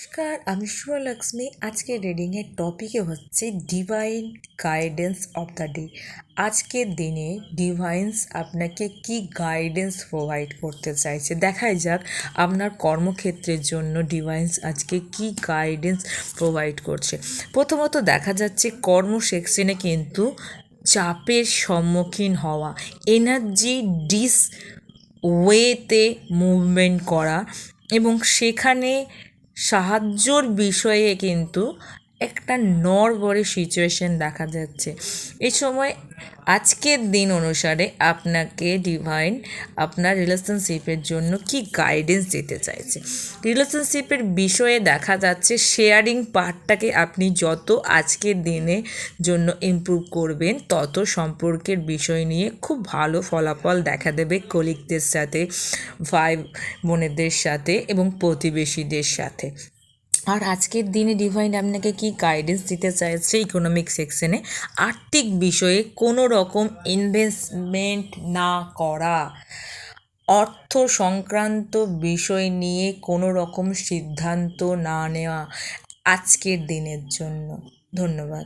নমস্কার, আমি শুভলক্ষ্মী। আজকের রিডিংয়ের টপিকে হচ্ছে divine guidance of the day. আজকের দিনে ডিভাইন্স আপনাকে কি গাইডেন্স প্রোভাইড করতে চাইছে, দেখাই যাক আপনার কর্মক্ষেত্রের জন্য ডিভাইন্স আজকে কি গাইডেন্স প্রোভাইড করছে। প্রথমত দেখা যাচ্ছে কর্ম সেকশনে কিন্তু চাপের সম্মুখীন হওয়া, এনার্জি ওয়েতে মুভমেন্ট করা এবং সেখানে সাহায্যর বিষয়ে কিন্তু একটা নড়বড়ে সিচুয়েশন দেখা যাচ্ছে। এই সময় আজকের দিন অনুসারে আপনাকে ডিভাইন আপনার রিলেশনশিপের জন্য কি গাইডেন্স দিতে চাইছে। রিলেশনশিপের বিষয়ে দেখা যাচ্ছে শেয়ারিং পার্টটাকে আপনি যত আজকের দিনের জন্য ইমপ্রুভ করবেন, তত সম্পর্কের বিষয় নিয়ে খুব ভালো ফলাফল দেখা দেবে কলিগদের সাথে, ভাই বোনেদের সাথে এবং প্রতিবেশীদের সাথে। আর আজকের দিনে ডিভাইন আপনাকে কি গাইডেন্স দিতে চাইছে ইকোনমিক সেকশনে, আর্থিক বিষয়ে কোনো রকম ইনভেস্টমেন্ট না করা, অর্থ সংক্রান্ত বিষয় নিয়ে কোনো রকম সিদ্ধান্ত না নেওয়া আজকের দিনের জন্য। ধন্যবাদ।